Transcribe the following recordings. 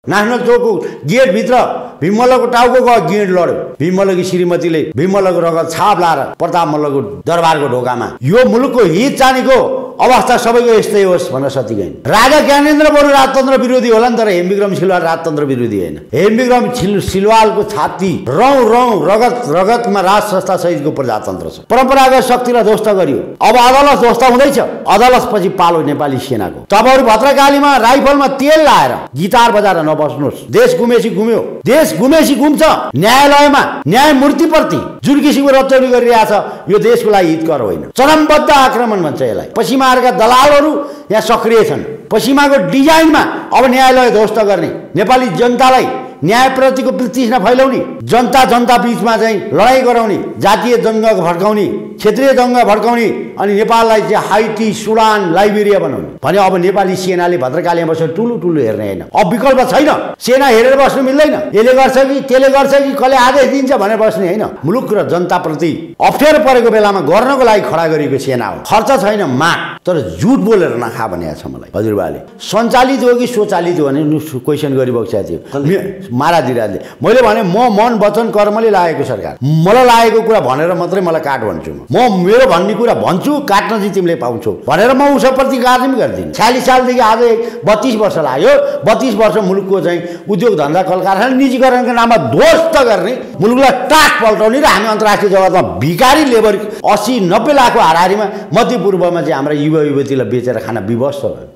National चौकको गेटभित्र भीममल्लको टाउको गयो, get लड्यो। भीममल्लकी श्रीमतीले भीममल्लको रगत छाप लाएर प्रताप मल्लको दरबारको ढोकामा यो मुलुकको हित चानेको अवस्था सबैको यस्तै होस् भनेर सती गइन्। राजा ज्ञानेन्द्र बरु राजतन्त्र विरोधी होला नि, तर हेमविक्रम सिलवाल राजतन्त्र विरोधी होइन। हेमविक्रम सिलवालको छाती रौँ रगतमा राज संस्था सहितको प्रजातन्त्र छ। परम्परागत शक्तिलाई ध्वस्त गरियो। अब अदालत ध्वस्त हुँदैछ। अदालतपछि पालो नेपाली सेनाको। तपाईँहरू भद्रकालीमा राइफलमा तेल लाएर गिटार बजाएर नबस्नुहोस्। देश गुमेसी घुम्यो, देश गुमेसी घुम्छ। न्यायालयमा न्यायमूर्तिप्रति जुन किसिमको रचौली गरिरहेछ यो देशको लागि हितकर होइन। चरमबद्ध आक्रमण भन्छ यसलाई। पश्चिमाहरूका दलालहरू यहाँ सक्रिय छन्। पश्चिमाको डिजाइनमा अब न्यायालय ध्वस्त गर्ने, नेपाली जनतालाई न्यायप्रतिको वितृष्णा फैलाउने, जनता बीचमा चाहिँ लडाइँ गराउने, जातीय दङ्ग भड्काउने, क्षेत्रीय दङ्ग भड्काउने, अनि नेपाललाई चाहिँ हाइटी, सुडान, लाइबेरिया बनाउने भने अब नेपाली सेनाले भद्रकालीमा बसेर ठुलो हेर्ने होइन। अब विकल्प छैन। सेना हेरेर बस्नु मिल्दैन। यसले गर्छ कि त्यसले गर्छ कि कसले आदेश दिन्छ भनेर बस्ने होइन। मुलुक र जनताप्रति अप्ठ्यारो परेको बेलामा गर्नको लागि खडा गरिएको सेना हो। खर्च छैन माग, तर झुट बोलेर नखा भनेको छ मलाई हजुरबाले। सञ्चालित हो कि स्वचालित हो भने क्वेसन गरिबक्सेको थियो महाराजले। मैले भने म मन वचन कर्मले लागेको सरकार, मलाई लागेको कुरा भनेर मात्रै मलाई काट भन्छु। म मेरो भन्ने कुरा भन्छु, काट्न चाहिँ तिमीले पाउँछौ भनेर म उसप्रति कार्य पनि गर्दिनँ। 46 सालदेखि आज 32 वर्ष लाग्यो। 32 वर्ष मुलुकको चाहिँ उद्योग धन्दा कल कारखाना निजीकरणको नाममा ध्वस्त गर्ने, मुलुकलाई टाक पल्टाउने र हामी अन्तर्राष्ट्रिय जगतमा भिकारी लेबर 80-90 लाखको हाराहारीमा मध्यपूर्वमा चाहिँ हाम्रा युवा युवतीलाई बेचेर खान विवश भयो।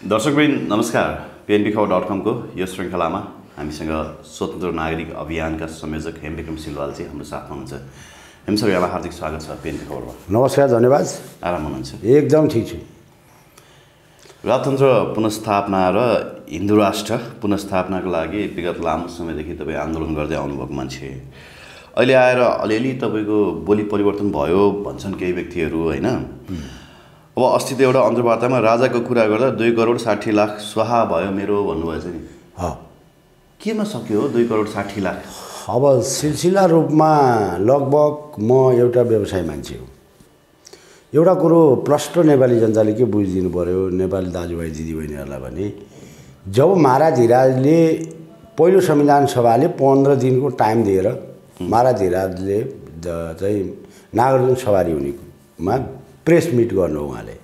दर्शकवृन्द नमस्कार। PNBखबर.com को यो श्रृङ्खलामा हामीसँग स्वतन्त्र नागरिक अभियानका संयोजक हेमविक्रम सिलवाल चाहिँ हाम्रो साथमा हुनुहुन्छ। हेम सर, यहाँलाई हार्दिक स्वागत छ PNB खबरमा। नमस्कार, धन्यवाद। आराम हुनुहुन्छ? एकदम ठिक छु। राजतन्त्र पुनर्स्थापना र हिन्दू राष्ट्र पुनर्स्थापनाको लागि विगत लामो समयदेखि तपाईँ आन्दोलन गर्दै आउनुभएको मान्छे, अहिले आएर अलिअलि तपाईँको बोली परिवर्तन भयो भन्छन् केही व्यक्तिहरू होइन। अब अस्ति त एउटा अन्तर्वार्तामा राजाको कुरा गर्दा 2 करोड 60 लाख स्वाहा भयो मेरो भन्नुभएछ नि। केमा सक्यो 2 करोड 60 लाख? अब सिलसिला रूपमा लगभग म एउटा व्यवसाय मान्छे हो। एउटा कुरो प्रष्ट नेपाली जनताले के बुझिदिनु पर्यो, नेपाली दाजुभाइ दिदीबहिनीहरूलाई भने जब महाराज धिराजले पहिलो संविधान सभाले 15 दिनको टाइम दिएर महाराज धिराजले चाहिँ नागार्जुन सवारी हुनेमा प्रेस मिट गर्नु, उहाँले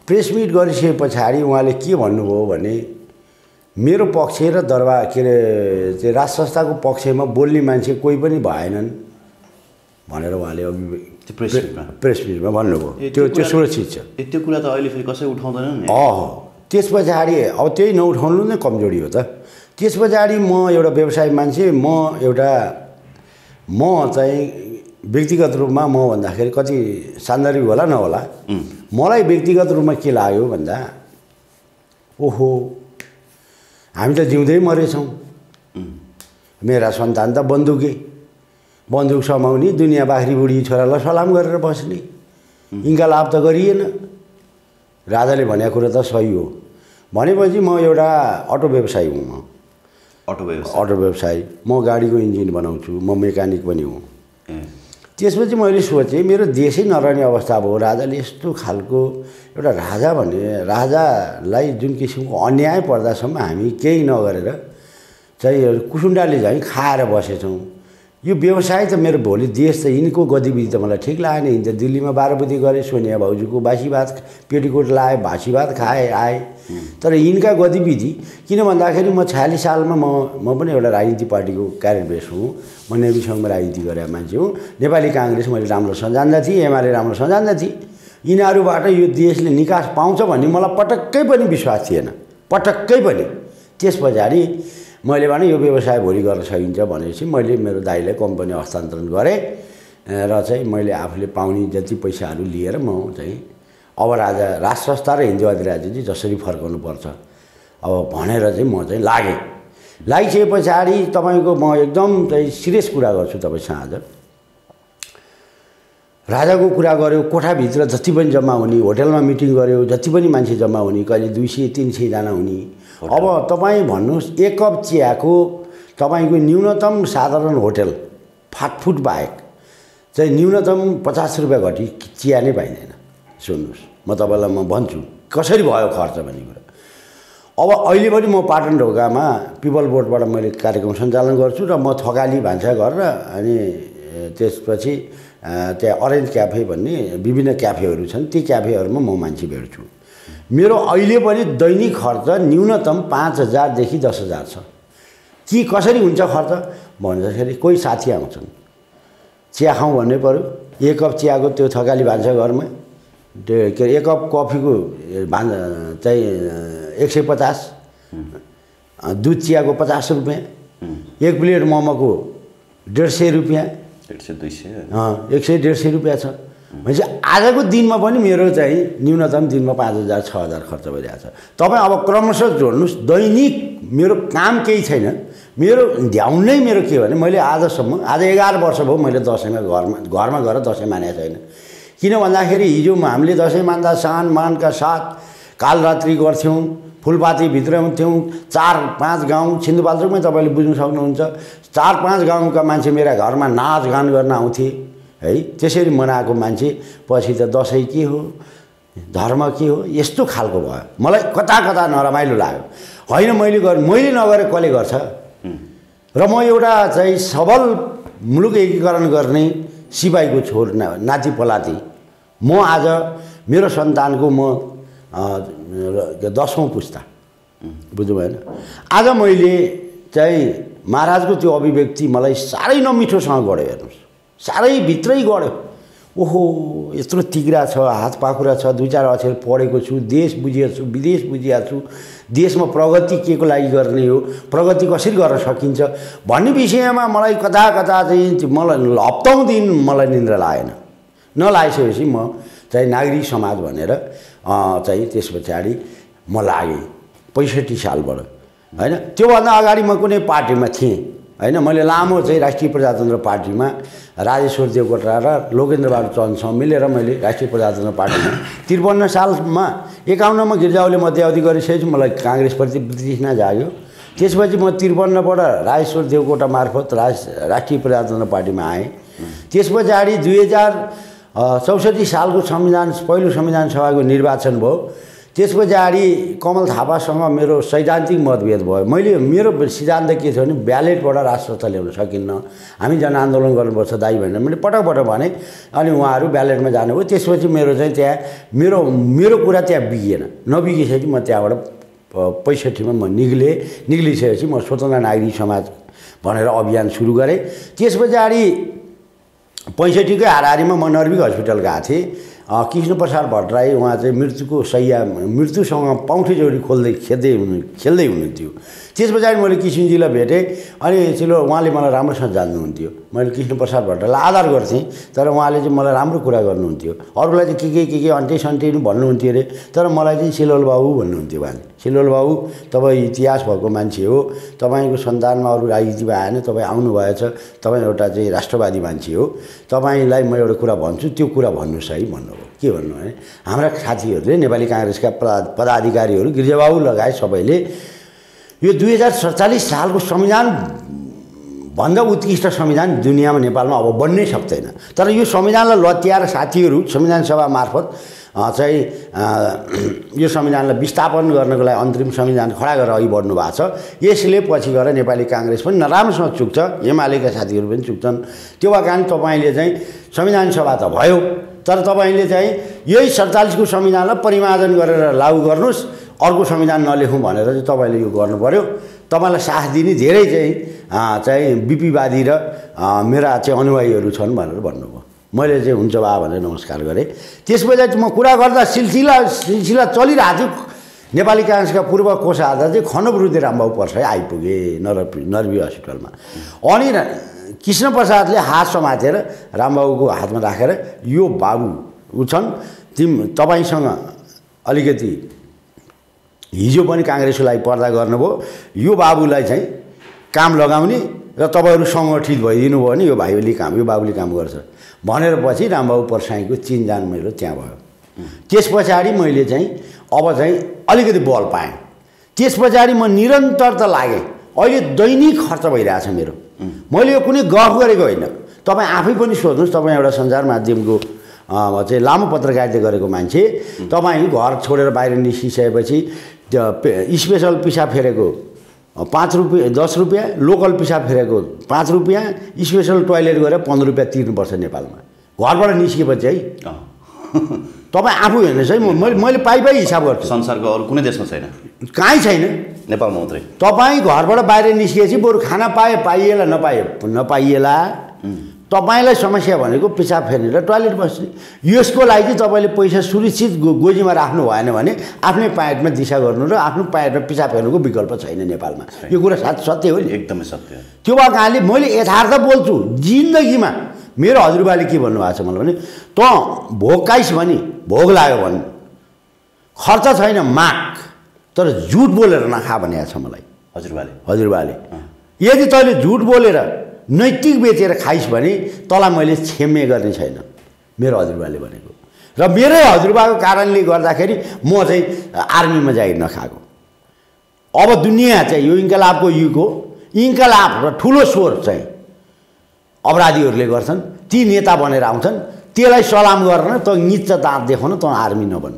प्रेस मिट गरिसके पछाडि उहाँले के भन्नुभयो भने मेरो पक्ष र दरबार के अरे चाहिँ राज संस्थाको पक्षमा बोल्ने मान्छे कोही पनि भएनन् भनेर उहाँले प्रेस मिटमा भन्नुभयो। त्यो सुरक्षित छ। त्यो कुरा त अहिले फेरि कसै उठाउँदैन नि। त्यस पछाडि अब त्यही नउठाउनु नै कमजोरी हो त। त्यस पछाडि म एउटा व्यवसायिक मान्छे, म चाहिँ व्यक्तिगत रूपमा म भन्दाखेरि कति सान्दर्भिक होला नहोला, मलाई व्यक्तिगत रूपमा के लाग्यो भन्दा ओहो हामी त जिउँदै मरेछौँ। मेरा सन्तान त बन्दुक समाउने, दुनियाँ बाख्री बुढी छोरालाई सलाम गरेर बस्ने, यिनका लाभ त गरिएन। राजाले भनेको कुरा त सही हो भनेपछि म एउटा अटो व्यवसायी हुँ। अटो व्यवसायी म गाडीको इन्जिन बनाउँछु, म मेकानिक पनि हुँ। त्यसपछि मैले सोचेँ मेरो देशै नरहने अवस्था भयो। राजाले यस्तो खालको एउटा राजालाई जुन किसिमको अन्याय पर्दासम्म हामी केही नगरेर चाहिँ कुसुन्डाले झैँ खाएर बसेछौँ। यो व्यवसाय त मेरो भोलि देश त यिनको गतिविधि त मलाई ठिक लागेन। यिन त दिल्लीमा 12 बजी गरे, सोनिया भाउजूको बासी भात पेटीकोट लाए, बासी भात खाए आए। तर यिनका गतिविधि किन भन्दाखेरि म 46 सालमा म पनि एउटा राजनीति पार्टीको कार्यवेश हुँ। म नेवी सङ्घमा राजनीति गरेर मान्छे हुँ। नेपाली काङ्ग्रेस मैले राम्रोसँग जान्दा थिएँ, एमाले राम्रोसँग जान्दा थिएँ। यिनीहरूबाट यो देशले निकास पाउँछ भन्ने मलाई पटक्कै पनि विश्वास थिएन, पटक्कै पनि। त्यस पछाडि मैले भने यो व्यवसाय भोलि गर्न सकिन्छ भनेपछि मैले मेरो दाइलाई कम्पनी हस्तान्तरण गरेँ र चाहिँ मैले आफूले पाउने जति पैसाहरू लिएर म चाहिँ अब राज संस्था र हिन्दू अधिराज्य चाहिँ जसरी फर्काउनु पर्छ अब भनेर चाहिँ म चाहिँ लागेँ। लागिसके पछाडि तपाईँको म एकदम चाहिँ सिरियस कुरा गर्छु तपाईँसँग आज। राजाको कुरा गऱ्यो, कोठाभित्र जति पनि जम्मा हुने, होटलमा मिटिङ गऱ्यो जति पनि मान्छे जम्मा हुने, कहिले 200-300 जना हुने। अब तपाईँ भन्नुहोस् एक कप चियाको तपाईँको न्यूनतम साधारण होटल फाटफुट बाहेक चाहिँ न्यूनतम 50 रुपियाँ घटी चिया नै पाइँदैन। सुन्नुहोस्, म तपाईँलाई म भन्छु कसरी भयो खर्च भन्ने कुरा। अब अहिले पनि म पाटन ढोकामा पिपल बोर्डबाट मैले कार्यक्रम सञ्चालन गर्छु र म थकाली भान्साघर र अनि त्यसपछि त्यहाँ अरेन्ज क्याफे भन्ने विभिन्न क्याफेहरू छन्, ती क्याफेहरूमा म मान्छे भेट्छु। मेरो अहिले पनि दैनिक खर्च न्यूनतम 5,000 देखि 10,000 छ। कि कसरी हुन्छ खर्च भन्दाखेरि कोही साथी आउँछन्, चिया खाउँ भन्नै पऱ्यो, 1 कप चियाको त्यो थकाली भान्साघरमा के अरे 1 कप कफीको चाहिँ 150, दुध चियाको 50 रुपियाँ, 1 प्लेट मोमोको 150 रुपियाँ, 100-150 रुपियाँ छ। भनेपछि आजको दिनमा पनि मेरो चाहिँ न्यूनतम दिनमा 5,000-6,000 खर्च भइरहेको छ। तपाईँ अब क्रमशः जोड्नुहोस्, दैनिक मेरो काम केही छैन। मेरो ध्यान नै मेरो के भने मैले आजसम्म आज 11 वर्ष भयो मैले दसैँमा घरमा गएर दसैँ मानेको छैन। किन भन्दाखेरि हिजो हामीले दसैँ मान्दा सान मानका साथ कालरात्रि गर्थ्यौँ, फुलपाती भित्राउँथ्यौँ। 4-5 गाउँ सिन्धुपाल्चोकमै तपाईँले बुझ्नु सक्नुहुन्छ, 4-5 गाउँका मान्छे मेरा घरमा नाचगान गर्न आउँथे है। त्यसरी मनाएको मान्छे पछि त दसैँ के हो, धर्म के हो, यस्तो खालको भयो। मलाई कता कता नरमाइलो लाग्यो। होइन मैले नगरे कसले गर्छ र म एउटा चाहिँ सबल मुलुक एकीकरण गर्ने सिपाहीको छोर नाति पलाती। म आज मेरो सन्तानको म 10औं पुस्ता, बुझ्नु भएन। आज मैले चाहिँ महाराजको त्यो अभिव्यक्ति मलाई साह्रै नमिठोसँग गढ्यो। हेर्नुहोस्, साह्रै भित्रै गढ्यो। ओहो, यत्रो तिग्रा छ, हात पाखुरा छ, 2-4 अक्षर पढेको छु, देश बुझेको छु, विदेश बुझेको छु, देशमा प्रगति के को लागि गर्ने हो, प्रगति कसरी गर्न सकिन्छ भन्ने विषयमा मलाई कता कता चाहिँ मलाई हप्तौं दिन मलाई निन्द्रा लागेन। नलागिसकेपछि म चाहिँ नागरिक समाज भनेर चाहिँ त्यस पछाडि म लागेँ 65 सालबाट हैन। त्योभन्दा अगाडि म कुनै पार्टीमा थिएँ हैन। मैले लामो चाहिँ राष्ट्रिय प्रजातन्त्र पार्टीमा राजेश्वर देवकोटा र लोकेन्द्रबहादुर चन्दसँग मिलेर मैले राष्ट्रिय प्रजातन्त्र पार्टीमा 53 सालमा 51 मा गिर्जाओले मध्यावधि गरिसकेपछि मलाई काङ्ग्रेसप्रति वितृष्णा जाग्यो। त्यसपछि म 53 बाट राजेश्वर देवकोटा मार्फत राष्ट्रिय प्रजातन्त्र पार्टीमा आएँ। त्यस पछाडि 2064 सालको पहिलो संविधान सभाको निर्वाचन भयो। त्यस पछाडि कमल थापासँग मेरो सैद्धान्तिक मतभेद भयो। मेरो सिद्धान्त के थियो भने ब्यालेटबाट राष्ट्रसत्ता ल्याउन सकिन्न, हामी जनआन्दोलन गर्नुपर्छ दाइ भनेर मैले पटक भने। अनि उहाँहरू ब्यालेटमा जानुभयो। त्यसपछि मेरो चाहिँ त्यहाँ मेरो कुरा त्यहाँ बिगेन। नबिगिसकेपछि म त्यहाँबाट 65 मा म निक्लिसकेपछि म स्वतन्त्र नागरिक समाज भनेर अभियान सुरु गरेँ। त्यस पछाडि 65 कै हाराहारीमा म नर्विक हस्पिटल गएको थिएँ। कृष्ण प्रसाद भट्टराई उहाँ चाहिँ मृत्युसँग पौँठी जोडी खेल्दै हुनुहुन्थ्यो। त्यस पछाडि मैले किसिमजीलाई भेटेँ। अनि उहाँले मलाई राम्रोसँग जान्नुहुन्थ्यो। मैले कृष्ण प्रसाद भट्टराईलाई आदर गर्थेँ, तर उहाँले चाहिँ मलाई राम्रो कुरा गर्नुहुन्थ्यो। अरूलाई चाहिँ के अन्टे सन्टे भन्नुहुन्थ्यो अरे, तर मलाई चाहिँ सिलोल बाबु भन्नुहुन्थ्यो। उहाँले सिलोल बाबु तपाईँ इतिहास भएको मान्छे हो, तपाईँको सन्तानमा अरू राजनीतिमा आएन, तपाईँ आउनुभएछ, तपाईँ एउटा चाहिँ राष्ट्रवादी मान्छे हो, तपाईँलाई म एउटा कुरा भन्छु, त्यो कुरा भन्नुहोस् है भन्नुभयो। के भन्नु भने हाम्रा साथीहरूले नेपाली काङ्ग्रेसका पदाधिकारीहरू गिरिजाबाबु लगायत सबैले यो 2047 सालको संविधान भन्दा उत्कृष्ट संविधान दुनियाँमा नेपालमा अब बन्नै सक्दैन। तर यो संविधानलाई लत्याएर साथीहरू संविधान सभा मार्फत चाहिँ यो संविधानलाई विस्थापन गर्नको लागि अन्तरिम संविधान खडा गरेर अघि बढ्नु भएको छ। यसले पछि गएर नेपाली काङ्ग्रेस पनि नराम्रोसँग चुक्छ, एमालेका साथीहरू पनि चुक्छन्। त्यो भए कारण तपाईँले चाहिँ संविधान सभा त भयो, तर तपाईँले चाहिँ यही 47 को संविधानलाई परिमार्जन गरेर लागू गर्नुहोस्, अर्को संविधान नलेखौँ भनेर चाहिँ तपाईँले यो गर्नु पर्यो। तपाईँलाई साथ दिने धेरै चाहिँ बिपीवादी र मेरा चाहिँ अनुयायीहरू छन् भनेर भन्नुभयो। मैले चाहिँ हुन्छ बा भनेर नमस्कार गरेँ। त्यसपछि म कुरा गर्दा सिलसिला चलिरहेको थियो। नेपाली काङ्ग्रेसका पूर्व कोषाध्यक्ष चाहिँ खनबरुदे रामबाबु परसाई आइपुगे नर्वी हस्पिटलमा। अनि कृष्ण प्रसादले हात समातेर रामबाबुको हातमा राखेर यो बाबु छन्, तपाईँसँग अलिकति हिजो पनि काङ्ग्रेसको लागि पर्दा गर्नुभयो, यो बाबुलाई चाहिँ काम लगाउने र तपाईँहरू सङ्गठित भइदिनु भयो भने यो बाबुले काम गर्छ भनेर पछि रामबाबु परसाईको चिनजान मेरो त्यहाँ भयो। त्यस पछाडि मैले चाहिँ अब चाहिँ अलिकति बल पाएँ। त्यस पछाडि म निरन्तर त लागेँ। अहिले दैनिक खर्च भइरहेछ मेरो। मैले यो कुनै गफ गरेको होइन, तपाईँ आफै पनि सोध्नुहोस्, तपाईँ एउटा सञ्चार माध्यमको चाहिँ लामो पत्रकारिता गरेको मान्छे, तपाईँ घर छोडेर बाहिर निस्किसकेपछि स्पेसल पिसाब फेरेको 5 रुपियाँ 10 रुपियाँ, लोकल पिसाब फेरेको 5 रुपियाँ, स्पेसल टोयलेट गरेर 15 रुपियाँ तिर्नुपर्छ नेपालमा। घरबाट निस्किएपछि है तपाईँ आफू हेर्नुहोस् है, मैले पाइ हिसाब गर्छु। संसारको अरू कुनै देशमा छैन, कहीँ छैन, नेपालमा मात्रै। तपाईँ घरबाट बाहिर निस्किएपछि बरु खाना पाइएला नपाइएला, तपाईँलाई समस्या भनेको पिसाब फेर्ने र टोयलेट बस्ने। यसको लागि चाहिँ तपाईँले पैसा सुरक्षित गोजीमा राख्नु भएन भने आफ्नै प्यान्टमा दिशा गर्नु र आफ्नो प्यान्टमा पिसाब फेर्नुको विकल्प छैन नेपालमा। यो कुरा सत्य हो नि, एकदमै सत्य। त्यो भएको कारणले मैले यथार्थ बोल्छु। जिन्दगीमा मेरो हजुरबाले के भन्नुभएको छ मलाई भने, तँ भोग खाइस् भने भोग लाग्यो भने खर्च छैन माग, तर झुट बोलेर नखा भनेको छ मलाई हजुरबाले। यदि तैँले झुट बोलेर नैतिक बेचेर खाइस् भने तँलाई मैले क्षम्य गर्ने छैन, मेरो हजुरबाले भनेको। र मेरै हजुरबाको कारणले गर्दाखेरि म चाहिँ आर्मीमा जागिर नखाएको। अब दुनियाँ चाहिँ यो इन्कलाबको युग हो। इन्कलाब र ठुलो स्वर चाहिँ अपराधीहरूले गर्छन्, ती नेता बनेर आउँछन्, त्यसलाई सलाम गर्न त निच्च दाँत देखाउन त आर्मी नबन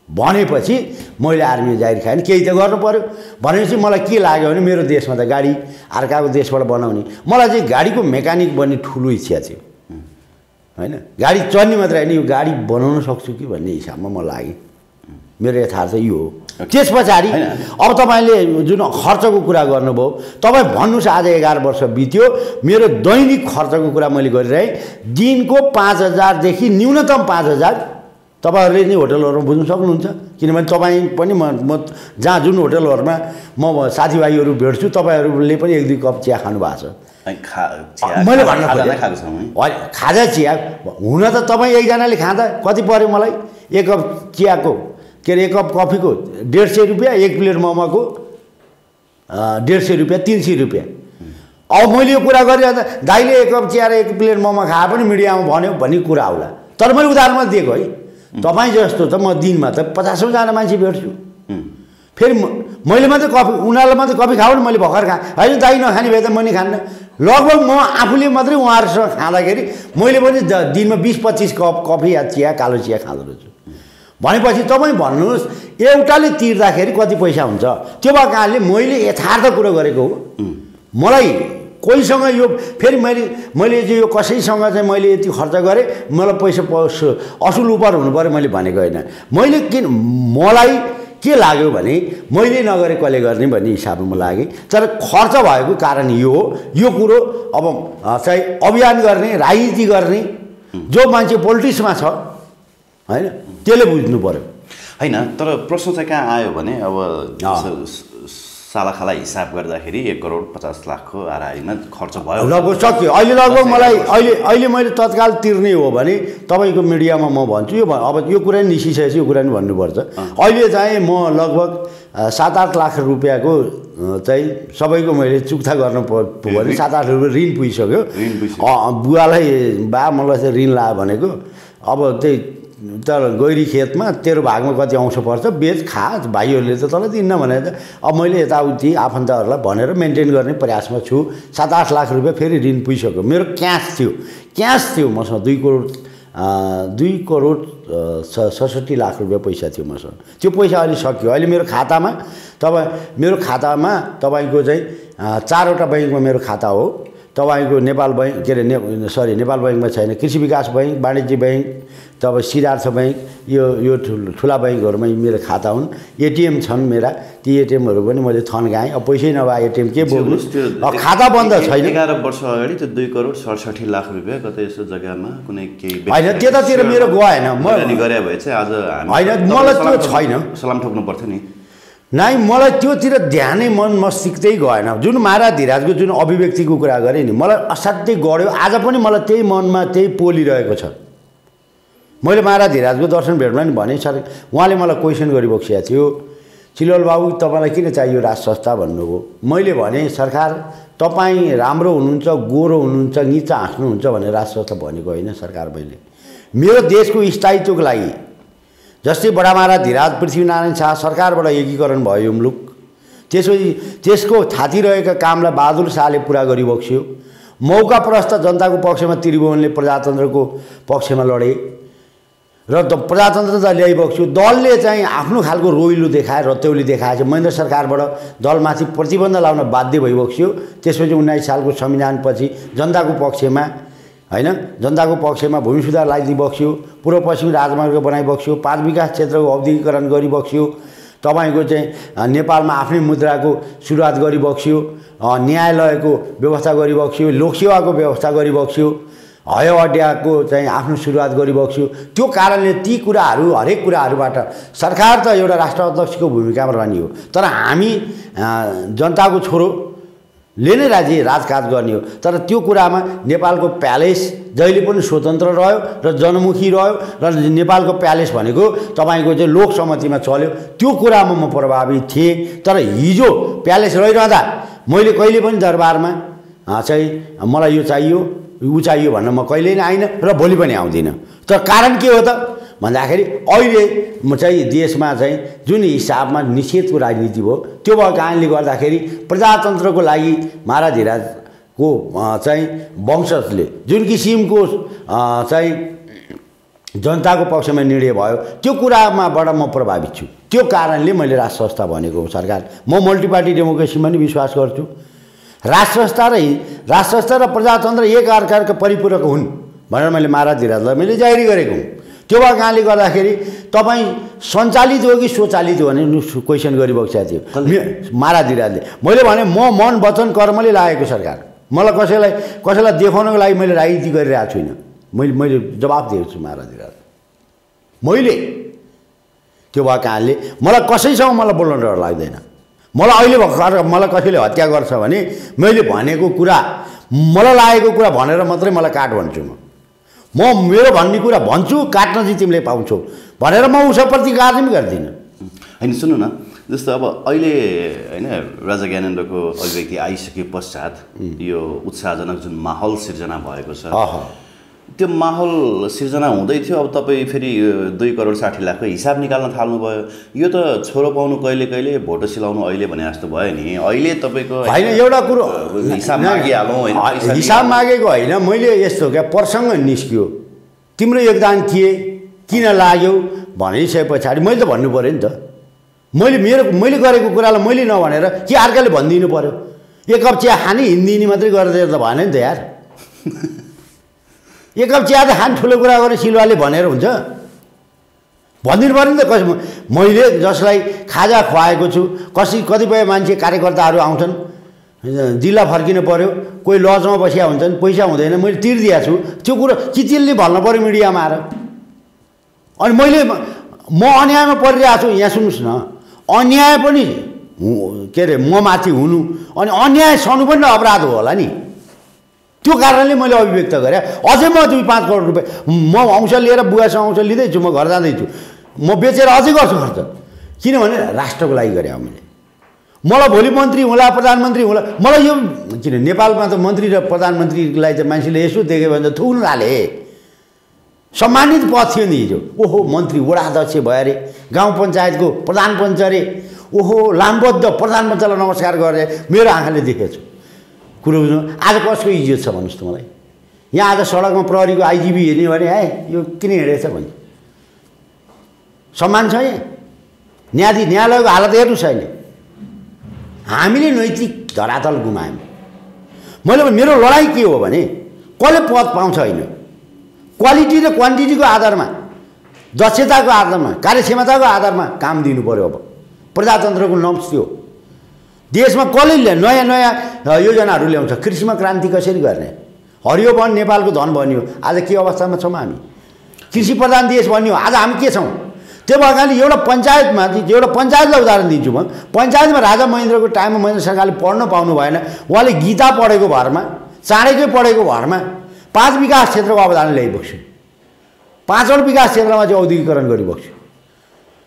भनेपछि मैले आर्मी जागिर खाएँ, केही त गर्नु पर्यो। भनेपछि मलाई के लाग्यो भने मेरो देशमा त गाडी अर्काको देशबाट बनाउने, मलाई चाहिँ गाडीको मेकानिक बन्ने ठुलो इच्छा थियो होइन। गाडी चढ्ने मात्रै होइन, यो गाडी बनाउन सक्छु कि भन्ने हिसाबमा म लागेँ। मेरो यथार्थ यो हो। त्यस पछाडि अब तपाईँले जुन खर्चको कुरा गर्नुभयो, तपाईँ भन्नुहोस् आज 11 वर्ष बित्यो, मेरो दैनिक खर्चको कुरा मैले गरिरहेँ। दिनको 5,000 देखि न्यूनतम 5,000 तपाईँहरूले नि होटलहरूमा बुझ्नु सक्नुहुन्छ, किनभने तपाईँ पनि म जहाँ जुन होटलहरूमा म साथीभाइहरू भेट्छु, तपाईँहरूले पनि 1-2 कप चिया खानु भएको छ। मैले भन्न खोजेँ खाजा चिया हुन त तपाईँ एकजनाले खाँदा कति पऱ्यो मलाई? 1 कप चियाको के अरे 1 कप कफीको 150 रुपियाँ, 1 प्लेट मोमोको 150 रुपियाँ, 300 रुपियाँ। अब मैले यो कुरा गरिरहँदा दाइले 1 कप चिया र 1 प्लेट मोमो खाए पनि मिडियामा भन्यो भन्ने कुरा आउला। तर मैले उदाहरण दिएको है। तपाईँ जस्तो त म दिनमा त 50 जना मान्छे भेट्छु, फेरि मैले मात्रै कफी, उनीहरूलाई मात्रै कफी खाऊ नि, मैले भर्खर खाएँ होइन, दाइ नखाने भए त म नि खान्न। लगभग म आफूले मात्रै उहाँहरूसँग खाँदाखेरि मैले पनि दिनमा 20-25 कप कफी या चिया, कालो चिया खाँदो रहेछु। भनेपछि तपाईँ भन्नुहोस् एउटाले तिर्दाखेरि कति पैसा हुन्छ? त्यो भएको कारणले मैले यथार्थ कुरो गरेको हो। मलाई कोहीसँग यो फेरि मैले चाहिँ यो कसैसँग चाहिँ मैले यति खर्च गरेँ, मलाई पैसा असुल उपर हुनु पऱ्यो मैले भनेको होइन। मैले किन मलाई के लाग्यो भने मैले नगरे कसले गर्ने भन्ने हिसाबमा लागेँ। तर खर्च भएको कारण यो हो। यो कुरो अब चाहिँ अभियान गर्ने, राजनीति गर्ने जो मान्छे पोलिटिक्समा छ होइन, त्यसले बुझ्नु पऱ्यो होइन। तर प्रश्न चाहिँ कहाँ आयो भने अब सालाखाला हिसाब गर्दाखेरि 1 करोड 50 लाखको हाराहारीमा खर्च भयो, लगभग सक्यो। अहिले लगभग मलाई अहिले मैले तत्काल तिर्ने हो भने तपाईँको मिडियामा म भन्छु, यो अब यो कुरा नि निस्किसकेपछि यो कुरा नि भन्नुपर्छ। अहिले चाहिँ म लगभग 7-8 लाख रुपियाँको चाहिँ सबैको मैले चुक्ता गर्नु पऱ्यो। 7-8 रुपियाँ ऋण पुगिसक्यो। बुवालाई बा मलाई चाहिँ ऋण ला भनेको, अब त्यही तर गैरी खेतमा तेरो भागमा कति अंश पर्छ बेच खा, भाइहरूले त तँलाई दिन्न भने त अब मैले यताउति आफन्तहरूलाई भनेर मेन्टेन गर्ने प्रयासमा छु। 7-8 लाख रुपियाँ फेरि ऋण पुगिसक्यो। मेरो क्यास थियो मसँग 2 करोड 67 लाख रुपियाँ पैसा थियो मसँग। त्यो पैसा अहिले सक्यो। अहिले मेरो खातामा तपाईँको चाहिँ 4वटा बैङ्कमा मेरो खाता हो। तपाईँको नेपाल बैङ्क के अरे नेपाल बैङ्कमा छैन, कृषि विकास बैङ्क, वाणिज्य बैङ्क, तपाईँ सिद्धार्थ बैङ्क, यो ठुला बैङ्कहरूमा मेरो खाता हुन्। एटिएम छन् मेरा, ती एटिएमहरू पनि मैले थन्काएँ। अब पैसै नभए एटिएम के बोक्नु, खाता बन्द छैन। 11 वर्ष अगाडि त्यो 2 करोड 67 लाख रुपियाँ कतै यसो जग्गामा कुनै केही होइन, त्यतातिर मेरो गएन। म गरे भए चाहिँ आज होइन, मलाई त्यो छैन, सलाम ठोक्नु पर्थ्यो नि। नाइ, मलाई त्योतिर ध्यानै मन मस्तिष्कै गएन। जुन मारा धिराजको जुन अभिव्यक्तिको कुरा गरेँ नि, मलाई असाध्यै गढ्यो। आज पनि मलाई त्यही मनमा त्यही पोलिरहेको छ। मैले मारा धिराजको दर्शन भेटमा नि भने, सर उहाँले मलाई क्वेसन गरिबक्सेको थियो, चिलवल बाबु तपाईँलाई किन चाहियो राज संस्था भन्नुभयो। मैले भने सरकार तपाईँ राम्रो हुनुहुन्छ, गोरो हुनुहुन्छ, निचा हाँस्नुहुन्छ भनेर राज संस्था भनेको होइन सरकार। मैले मेरो देशको स्थायित्वको लागि, जस्तै बडामारा धिराज पृथ्वीनारायण शाह सरकारबाट एकीकरण भयो यो मुलुक, त्यसपछि त्यसको थाती रहेका कामलाई बहादुर शाहले पुरा गरिबक्स्यो। मौकाप्रस्त जनताको पक्षमा त्रिभुवनले प्रजातन्त्रको पक्षमा लडे र प्रजातन्त्र त ल्याइबक्स्यो। दलले चाहिँ आफ्नो खालको रोइलो देखाए रत्तेउली देखाएछ। महेन्द्र सरकारबाट दलमाथि प्रतिबन्ध लाउन बाध्य भइबक्स्यो। त्यसपछि 19 सालको संविधानपछि जनताको पक्षमा हैन, जनताको पक्षमा भूमि सुधार लगाइदिबक्स्यो, पूर्व पश्चिम राजमार्ग बनाइबक्स्यो, 5 विकास क्षेत्रको औद्योगिकरण गरिबक्स्यो, तपाईको चाहिँ नेपालमा आफ्नै मुद्राको सुरुवात गरिबक्स्यो, न्यायालयको व्यवस्था गरिबक्स्यो, लोकसेवाको व्यवस्था गरिबक्स्यो, हवाई अड्डाको चाहिँ आफ्नो सुरुवात गरिबक्स्यो। त्यो कारणले ती कुराहरू हरेक कुराहरूबाट सरकार त एउटा राष्ट्र अध्यक्षको भूमिकामा रहने हो, तर हामी जनताको छोरोले नै राजकाज गर्ने हो। तर त्यो कुरामा नेपालको प्यालेस जहिले पनि स्वतन्त्र रह्यो र जनमुखी रह्यो र नेपालको प्यालेस भनेको तपाईको चाहिँ लोकसम्मतिमा चल्यो। त्यो कुरामा म प्रभावित थिएँ। तर हिजो प्यालेस रहिरहँदा मैले कहिले पनि दरबारमा चाहिँ मलाई यो चाहियो ऊ चाहियो भन्न म कहिल्यै नै आइनँ र भोलि पनि आउँदिनँ। तर कारण के हो त भन्दाखेरि अहिले म चाहिँ देशमा चाहिँ जुन हिसाबमा निषेधको राजनीति भयो त्यो भएको कारणले गर्दाखेरि प्रजातन्त्रको लागि महाराज धिराजको चाहिँ वंशजले जुन किसिमको चाहिँ जनताको पक्षमा निर्णय भयो त्यो कुरामाबाट म प्रभावित छु। त्यो कारणले मैले राष्ट्र संस्था भनेको सरकार, म मल्टिपार्टी डेमोक्रेसीमा पनि विश्वास गर्छु। राष्ट्र संस्था र प्रजातन्त्र एक अर्काका परिपूरक हुन् भनेर मैले महाराज धिराजलाई मैले जाहेरी गरेको हुँ। त्यो भएको कारणले गर्दाखेरि तपाईँ सञ्चालित हो कि स्वचालित हो भने क्वेसन गरिबक्सेको थियो महाराज धिराजले। मैले भने म मन वचन कर्मले लागेको सरकार, मलाई कसैलाई देखाउनको लागि मैले राजनीति गरिरहेको छुइनँ। मैले जवाब दिएको छु महाराज धिराज। मैले त्यो भएको कारणले मलाई कसैसँग मलाई बोल्न डर लाग्दैन। मलाई अहिले भर्खर मलाई कसैले हत्या गर्छ भने मैले भनेको कुरा मलाई लागेको कुरा भनेर मात्रै मलाई काट भन्छु। म मेरो भन्ने कुरा भन्छु, काट्न चाहिँ तिमीले पाउँछौ भनेर म उसप्रति कार्य पनि गर्दिनँ। होइन सुन्नु न, जस्तो अब अहिले होइन राजा ज्ञानेन्द्रको अभिव्यक्ति आइसके पश्चात यो उत्साहजनक जुन माहौल सिर्जना भएको छ, त्यो माहौल सिर्जना हुँदै थियो। अब तपाईँ फेरि 2 करोड 60 लाखको हिसाब निकाल्न थाल्नुभयो। यो त छोरो पाउनु कहिले भोटो सिलाउनु अहिले भने जस्तो भयो नि। अहिले तपाईँको होइन एउटा कुरो हिसाब मागिहालौँ होइन, हिसाब मागेको होइन, मैले यस्तो क्या प्रसङ्ग निस्कियो तिम्रो योगदान के किन लाग्यो भनिसके पछाडि मैले त भन्नु पऱ्यो नि त। मैले गरेको कुरालाई मैले नभनेर के अर्काले भनिदिनु पऱ्यो। एक कप चिया खाने हिँडिदिने मात्रै गरेर त भएन नि त यार। एक कप चिया त खान ठुलो कुरा गर्ने सिलुवाले भनेर हुन्छ, भनिदिनु पऱ्यो नि त। मैले जसलाई खाजा खुवाएको छु, कतिपय मान्छे कार्यकर्ताहरू आउँछन् जिल्ला फर्किनु पर्यो, कोही लजमा बसिया हुन्छन्, पैसा हुँदैन, मैले तिर्दिएको छु। त्यो कुरो चिचिलले भन्नु पऱ्यो मिडियामा आएर। अनि म अन्यायमा परिरहेको छु। यहाँ सुन्नुहोस् न, अन्याय पनि के अरे म माथि हुनु अनि अन्याय सहनु पनि अपराध हो होला नि। त्यो कारणले मैले अभिव्यक्त गरेँ। अझै म 2-5 करोड रुपियाँ म अंश लिएर बुवासँग अंश लिँदैछु, म घर जाँदैछु, म बेचेर अझै गर्छु खर्च। किनभने राष्ट्रको लागि गरेँ मैले। मलाई भोलि मन्त्री होला प्रधानमन्त्री होला, मलाई यो किन नेपालमा त मन्त्री र प्रधानमन्त्रीलाई त मान्छेले यसो देख्यो भने त थुक्नु हाले। सम्मानित पद थियो नि हिजो। ओहो मन्त्री वडा अध्यक्ष भयो अरे, गाउँ पञ्चायतको प्रधान पञ्च अरे, ओहो लामबद्ध प्रधानमन्त्रीलाई नमस्कार गरेँ, मेरो आँखाले देखेको छु। कुरो बुझ्नु, आज कसको इज्जत छ भन्नुहोस् त मलाई। यहाँ आज सडकमा प्रहरीको आइजिबी हेर्ने भने है यो किन हिँडेछ भन्छ। सम्मान छ यहाँ, न्यायालयको हालत हेर्नु छैन। हामीले नैतिक धरातल गुमायौँ। मैले मेरो लडाइँ के हो भने कसले पद पाउँछ होइन, क्वालिटी र क्वान्टिटीको आधारमा, दक्षताको आधारमा, कार्यक्षमताको आधारमा काम दिनु पर्यो। अब प्रजातन्त्रको नब्ज थियो। देशमा कसले नयाँ योजनाहरू ल्याउँछ। कृषिमा क्रान्ति कसरी गर्ने, हरियो वन नेपालको धन बन्यो। आज के अवस्थामा छौँ हामी? कृषि प्रधान देश बन्यो, आज हामी के छौँ? त्यो भएको कारणले एउटा पञ्चायतलाई उदाहरण दिन्छु म। पञ्चायतमा राजा महेन्द्रको टाइममा महेन्द्र सरकारले पढ्न पाउनु भएन। उहाँले गीता पढेको भरमा, चाँडैकै पढेको भरमा 5 विकास क्षेत्रको अवधारणा ल्याइबक्स्यो। 5वटा विकास क्षेत्रमा चाहिँ औद्योगिकरण गरिबक्स्यो।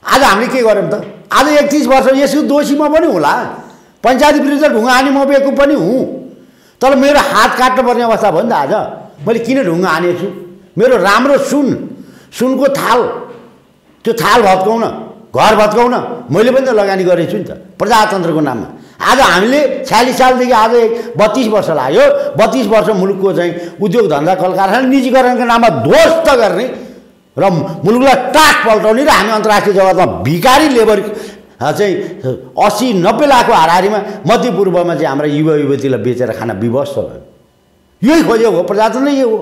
आज हामीले के गर्यौँ त? आज 31 वर्ष यसको दोषी म पनि होला, पञ्चायत विरुद्ध ढुङ्गा हाने म बेको पनि हुँ। तर मेरो हात काट्नुपर्ने अवस्था भयो नि त। आज मैले किन ढुङ्गा हानेको छु? मेरो राम्रो सुनको थाल, त्यो थाल भत्काउन, घर भत्काउन मैले पनि त लगानी गरेको छु नि त प्रजातन्त्रको नाममा। आज हामीले 46 सालदेखि आज 32 वर्ष लाग्यो। 32 वर्ष मुलुकको चाहिँ उद्योग धन्दा कल कारखाना निजीकरणको नाममा ध्वस्त गर्ने र मुलुकलाई टाट पल्टाउने र हामी अन्तर्राष्ट्रिय जगतमा भिकारी लेबर चाहिँ 80-90 लाखको हाराहारीमा मध्यपूर्वमा चाहिँ हाम्रा युवा युवतीलाई बेचेर खान विवश छ। यही खोजेको हो, प्रजातन्त्र यही हो।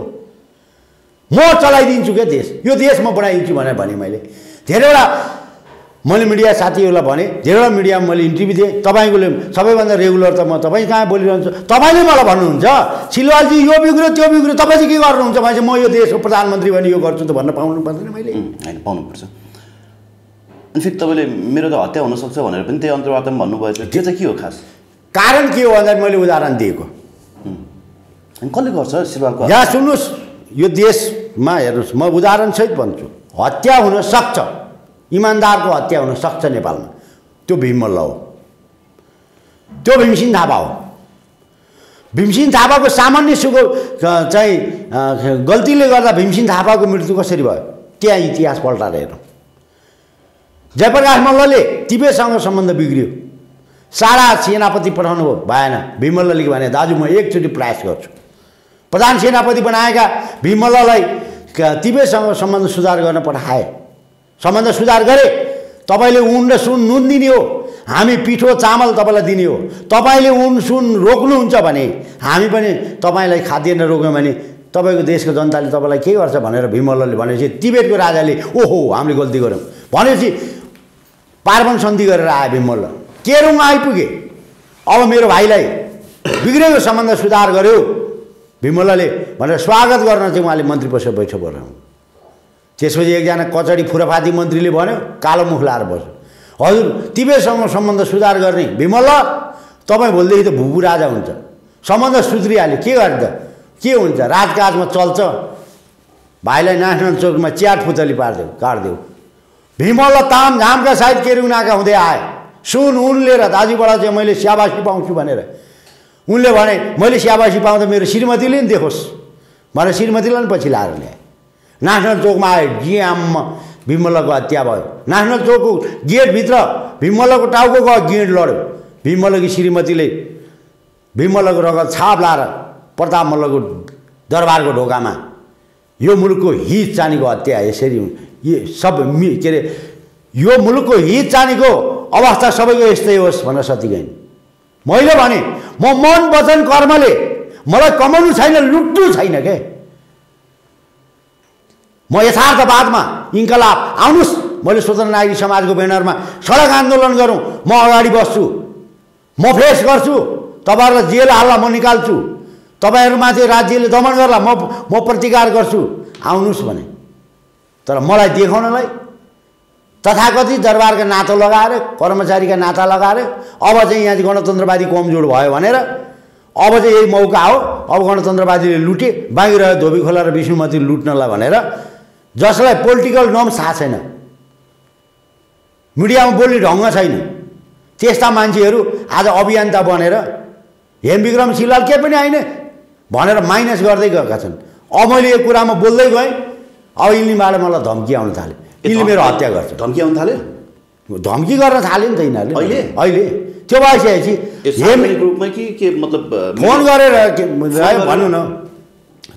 म चलाइदिन्छु क्या देश, यो देश म बनाइदिन्छु भने मैले धेरैवटा मैले मिडिया साथीहरूलाई भने, धेरैवटा मिडियामा मैले इन्टरभ्यू दिएँ। तपाईँकोले सबैभन्दा रेगुलर त म तपाईँ कहाँ बोलिरहन्छु, तपाईँले मलाई भन्नुहुन्छ सिलवालजी यो बिग्रियो त्यो बिग्रियो, तपाईँ चाहिँ के गर्नुहुन्छ भने म यो देशको प्रधानमन्त्री भने यो गर्छु त भन्न पाउनु पर्दैन मैले? होइन, पाउनुपर्छ। अनि फेरि तपाईँले मेरो त हत्या हुनसक्छ भनेर पनि त्यही अन्तर्वार्तामा भन्नुभएछ, त्यो चाहिँ के हो खास कारण? के हो भन्दा मैले उदाहरण दिएको। अनि कसले गर्छ सिलवालको? यहाँ सुन्नुहोस्, यो देशमा हेर्नुहोस्, म उदाहरणसहित भन्छु, हत्या हुन सक्छ, इमान्दारको हत्या हुन सक्छ नेपालमा, त्यो भीममल्ल हो, त्यो भीमसिंह थापा हो। भीमसिंह थापाको सामान्य सुको चाहिँ गल्तीले गर्दा भीमसिंह थापाको मृत्यु कसरी भयो त्यहाँ इतिहास पल्टाएर हेरौँ। जयप्रकाश मल्लले तिब्बतसँग सम्बन्ध बिग्रियो, सारा सेनापति पठाउनु भयो, भएन। भीममल्लले भने दाजु म एकचोटि प्रयास गर्छु। प्रधान सेनापति बनाएका भीममल्ललाई तिब्बतसँग सम्बन्ध सुधार गर्न पठाए, सम्बन्ध सुधार गरे। तपाईँले उन र सुन नुन दिने हो, हामी पिठो चामल तपाईँलाई दिने हो। तपाईँले उन सुन रोक्नुहुन्छ भने हामी पनि तपाईँलाई खाद्यान्न रोक्यौँ भने तपाईँको देशको जनताले तपाईँलाई के गर्छ भनेर भीममल्लले भनेपछि तिब्बतको राजाले ओहो हामीले गल्ती गऱ्यौँ भनेपछि पार्वन सन्धि गरेर आए भीममल्ल। केरुङमा आइपुगे, अब मेरो भाइलाई बिग्रेको सम्बन्ध सुधार गर्यो भीममल्लले भनेर स्वागत गर्न चाहिँ उहाँले मन्त्री परिषद बैठक गराउनु। त्यसपछि एकजना कचडी फुराफाती मन्त्रीले भन्यो, कालो मुख लाएर बस्यो, हजुर तिब्बतसँग सम्बन्ध सुधार गर्ने भीममल्ल तपाईँ भोलिदेखि त भुपू राजा हुन्छ, सम्बन्ध सुध्रिहाल्यो, के गर्दा के हुन्छ, राजकाजमा चल्छ। भाइलाई नेसनल चौकमा च्याट फुतली पारिदेऊ, काटिदेऊ। भीममल्ल तामझामका साथ केरुङ नाका हुँदै आए, सुन उन लिएर दाजुबाट चाहिँ मैले स्याबासी पाउँछु भनेर। उनले भने मैले स्याबासी पाउँदा मेरो श्रीमतीले नि देखोस् भनेर श्रीमतीलाई पनि पछि लाएर ल्याए। नेसनल चौकमा आए, जियाममा भीममल्लको हत्या भयो। नेसनल चौकको गेटभित्र भीममल्लको टाउको गयो, गेट लड्यो। भीममल्लकी श्रीमतीले भीममल्लको रगत छाप लाएर प्रताप मल्लको दरबारको ढोकामा यो मुलुकको हित चानीको हत्या यसरी यो सब के अरे यो मुलुकको हित चानीको अवस्था सबैको यस्तै होस् भनेर सती गइन्। मैले भने म मन वचन कर्मले मलाई कमाउनु छैन, लुट्नु छैन के, म यथार्थवादमा इन्कलाब आउनुहोस्, मैले स्वतन्त्र नागरिक समाजको ब्यानरमा सडक आन्दोलन गरौँ, म अगाडि बस्छु, म फेस गर्छु, तपाईँहरूलाई जेल हाल्ला म निकाल्छु, तपाईँहरूमाथि राज्यले दमन गर्ला म प्रतिकार गर्छु, आउनुहोस् भने। तर मलाई देखाउनलाई तथाकथित दरबारका नाता लगाएर, कर्मचारीका नाता लगाएर अब चाहिँ यहाँ गणतन्त्रवादी कमजोर भयो भनेर अब चाहिँ यही मौका हो, अब गणतन्त्रवादीले लुटे, बाँकी रह्यो धोबी खोला र विष्णुमती लुट्नलाई भनेर, जसलाई पोलिटिकल नर्म थाहा छैन, मिडियामा बोल्ने ढङ्ग छैन, त्यस्ता मान्छेहरू आज अभियन्ता बनेर हेमविक्रम सिलवाल के पनि होइन भनेर माइनस गर्दै गएका छन्। अब मैले यो कुरामा बोल्दै गएँ, अब यिनीबाट मलाई धम्की आउन थाल्यो, यिनले मेरो हत्या गर्छ। धम्की आउन थाल्यो, धम्की गर्न थाल्यो नि त यिनीहरूले अहिले। त्यो भइसकेपछि ग्रुपमा के मतलब फोन गरेर भन्नु न।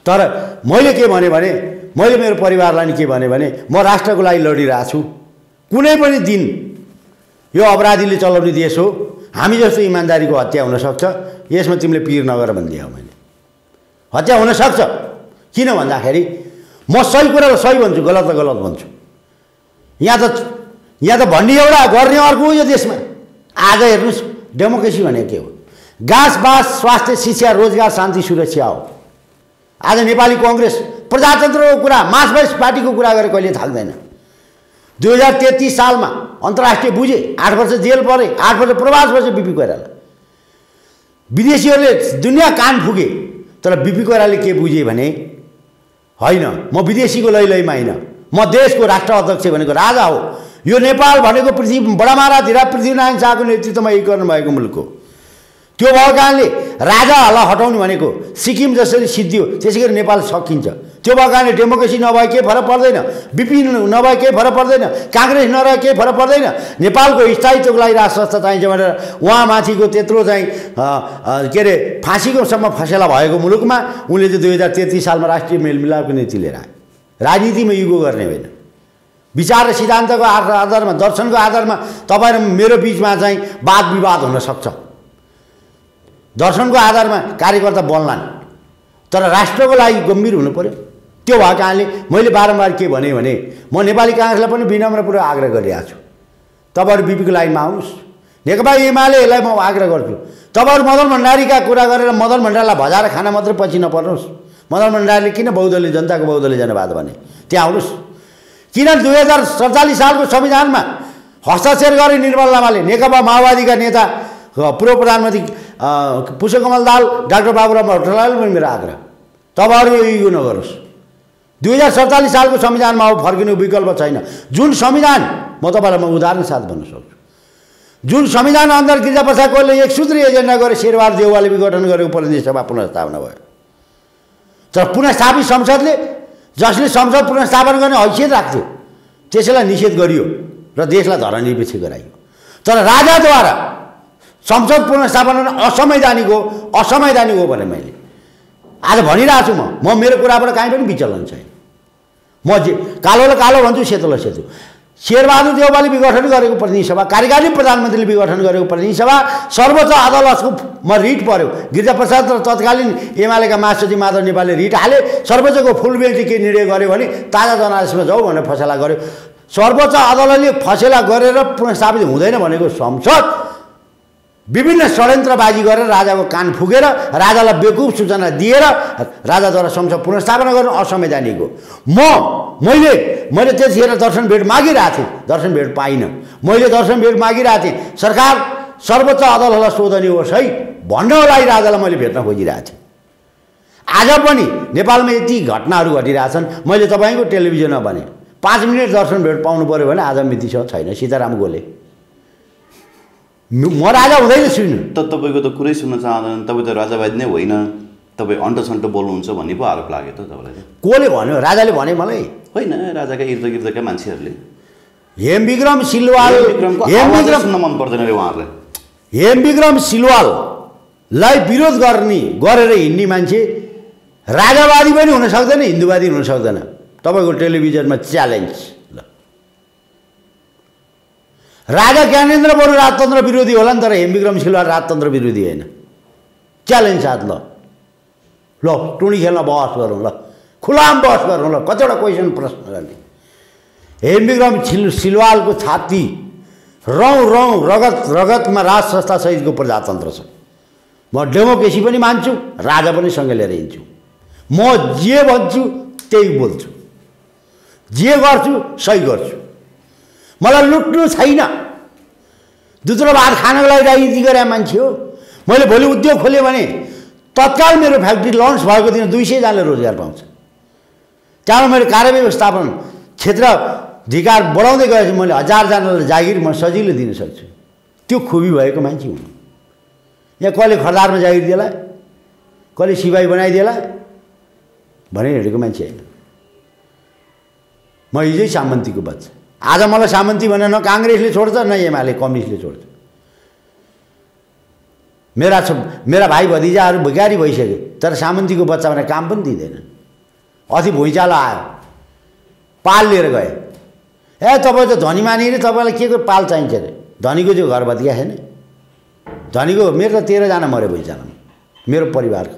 तर मैले के भने मैले मेरो परिवारलाई नि के भने म राष्ट्रको लागि लडिरहेको छु। कुनै पनि दिन यो अपराधीले चलाउने देश हो, हामी जस्तो इमान्दारीको हत्या हुनसक्छ, यसमा तिमीले पिर नगर भनिदिए हो। मैले हत्या हुनसक्छ, किन भन्दाखेरि म सही कुरालाई सही भन्छु, गलत त गलत भन्छु। यहाँ त भन्ने एउटा गर्ने अर्को यो देशमा। आज हेर्नुहोस् डेमोक्रेसी भनेको के हो? घाँस बाँस स्वास्थ्य शिक्षा रोजगार शान्ति सुरक्षा हो। आज नेपाली कङ्ग्रेस प्रजातन्त्रको कुरा, मार्क्सवादी पार्टीको कुरा गरेर कहिले थाक्दैन। 2033 सालमा अन्तर्राष्ट्रिय बुझे, 8 वर्ष जेल परे, 8 वर्ष प्रवास बसे बिपी कोइराला। विदेशीहरूले दुनियाँ कान फुके, तर बिपी कोइरालाले के बुझे भने होइन म विदेशीको लैलैमा होइन, म देशको राष्ट्र अध्यक्ष भनेको राजा हो। यो नेपाल भनेको पृथ्वी बडा महाराज पृथ्वीनारायण शाहको नेतृत्वमा एकीकरण भएको मुलुक हो। त्यो भएको कारणले राजाहरूलाई हटाउनु भनेको सिक्किम जसरी सिद्धियो त्यसै गरी नेपाल सकिन्छ। त्यो भएको कारणले डेमोक्रेसी नभए केही फरक पर्दैन, बिपी नभए केही फरक पर्दैन, काङ्ग्रेस नरहे केही फरक पर्दैन। नेपालको स्थायित्वको लागि राष्ट्र संस्था चाहिन्छ भनेर उहाँमाथिको त्यत्रो चाहिँ के अरे फाँसीकोसम्म फसेला भएको मुलुकमा उनले चाहिँ 2033 सालमा राष्ट्रिय मेलमिलापको नीति लिएर आए। राजनीतिमा युगो गर्ने होइन, विचार र सिद्धान्तको आधारमा, दर्शनको आधारमा तपाईँ र मेरो बिचमा चाहिँ वाद विवाद हुन सक्छ। दर्शनको आधारमा कार्यकर्ता बन्लान्, तर राष्ट्रको लागि गम्भीर हुनु पर्यो। त्यो भएको कारणले मैले बारम्बार के भने म नेपाली काङ्ग्रेसलाई पनि विनम्रपूर्वक आग्रह गरिरहेको छु, तपाईँहरू बिपीको लाइनमा आउनुहोस्। नेकपा एमालेलाई म आग्रह गर्छु, तपाईँहरू मदन भण्डारीका कुरा गरेर मदन भण्डारीलाई भजाएर खाना मात्रै पछि नपर्नुहोस्। मदन भण्डारीले किन बहुदलीय जनताको बहुदलीय जनवाद भने त्यहाँ आउनुहोस्। किन 2047 सालको संविधानमा हस्ताक्षर गरे निर्मल लामाले, नेकपा माओवादीका नेता पूर्व प्रधानमन्त्री पुष्पकमल दाहाल, डाक्टर बाबुराम भट्टराईले पनि मेरो आग्रह, तपाईँहरू यो नगरोस्। 2047 सालको संविधानमा अब फर्किनु विकल्प छैन। जुन संविधान म तपाईँलाई म उदाहरण साथ भन्न सक्छु, जुन संविधान अन्तर्गत गिरिजाप्रसाद कोइरालाले एक सूत्री एजेन्डा गरे शेरबहादुर देउवाले विघटन गरेको प्रतिनिधि सभा पुनर्स्थापना भयो। तर पुनर्स्थापित संसदले, जसले संसद पुनर्स्थापना गर्ने हैसियत राख्थ्यो, त्यसैलाई निषेध गरियो र देशलाई धरानिरपेक्ष गराइयो। तर राजाद्वारा संसद पुनर्स्थापना असंवैधानिक हो भने मैले आज भनिरहेको छु। म मेरो कुराबाट काहीँ पनि विचलन छैन। म कालोलाई कालो भन्छु, सेतोलाई सेतो। शेरबहादुर देउवाले विघटन गरेको प्रतिनिधि सभा, कार्यकारी प्रधानमन्त्रीले विघटन गरेको प्रतिनिधि सभा, सर्वोच्च अदालतको रिट पर्यो। गिरिजाप्रसाद र तत्कालीन एमालेका महासचिव माधव नेपालले रिट हाले। सर्वोच्चको फुल बेन्चले के निर्णय गर्यो भने ताजा जनादेशमा जाऊ भनेर फसेला गर्यो। सर्वोच्च अदालतले फसेला गरेर पुनर्स्थापित हुँदैन भनेको संसद विभिन्न षड्यन्त्रबाजी गरेर राजाको कान फुकेर राजालाई बेकुफ सूचना दिएर राजाद्वारा संसद पुनर्स्थापना गर्नु असंवैधानिक हो। मैले त्यतिखेर दर्शन भेट मागिरहेको थिएँ, दर्शन भेट पाइनँ। मैले दर्शन भेट मागिरहेको थिएँ, सरकार सर्वोच्च अदालतलाई सोधनी होस् है भन्नको लागि राजालाई मैले भेट्न खोजिरहेको थिएँ। आज पनि नेपालमा यति घटनाहरू घटिरहेछन्। मैले तपाईँको टेलिभिजनमा भने 5 मिनट दर्शन भेट पाउनु पऱ्यो भने आज मितिसँग छैन। सीताराम गोले म राजा हुँदैन सुन्नु त तपाईँको त कुरै सुन्न चाहँदैन। तपाईँ त राजावादी नै होइन, तपाईँ अन्टसन्टो बोल्नुहुन्छ भन्ने पो आरोप लाग्यो त तपाईँलाई। कोले भन्यो? राजाले भने मलाई होइन, राजाका इर्द गिर्दका मान्छेहरूले। हेमविक्रम सिलवाल सुन्न मन पर्दैन रे उहाँहरूलाई। हेमविक्रम सिलवाललाई विरोध गरेर हिँड्ने मान्छे राजावादी पनि हुन सक्दैन, हिन्दूवादी हुन सक्दैन। तपाईँको टेलिभिजनमा च्यालेन्ज। राजा ज्ञानेन्द्र बरु राजतन्त्र विरोधी होला नि, तर हेमविक्रम सिलवाल राजतन्त्र विरोधी होइन। च्यालेन्ज साथ ल टुणी खेल्न बहस गरौँ, ल खुलाम बहस गरौँ, ल कतिवटा क्वेसन प्रश्न गर्ने। हेमविक्रम सिलवालको छाती रौँ रगतमा राज संस्था सहितको प्रजातन्त्र छ। म डेमोक्रेसी पनि मान्छु, राजा पनि सँगै लिएर हिँड्छु। म जे भन्छु त्यही बोल्छु, जे गर्छु सही गर्छु। मलाई लुट्नु छैन। दुत्रो भात खानको लागि राजनीति गरे मान्छे हो। मैले भोलि उद्योग खोलेँ भने तत्काल मेरो फ्याक्ट्री लन्च भएको दिन 200 जनाले रोजगार पाउँछ। त्यहाँबाट मैले कार्य व्यवस्थापन क्षेत्र अधिकार बढाउँदै गएपछि मैले 1000 जनालाई जागिर म सजिलै दिन सक्छु। त्यो खुबी भएको मान्छे हुनु। यहाँ कहिले खरदारमा जागिर दिएला, कहिले सिपाही बनाइदिएला भने हिँडेको मान्छे होइन। म हिजै सामन्तीको बच्चा। आज मलाई सामन्ती भने न काङ्ग्रेसले छोड्छ न एमाले कम्युनिस्टले छोड्छ। मेरा भाइ भतिजाहरू भिखारी भइसके, तर सामन्तीको बच्चा भने काम पनि दिँदैन। अति भुइँचालो आयो, पाल लिएर गए। तपाईँ त धनी मानिए रे, तपाईँलाई के को पाल चाहिन्छ अरे? धनीको चाहिँ घर भत्किया छैन। धनीको मेरो त 13 जना मऱ्यो भुइँचालोमा, मेरो परिवारको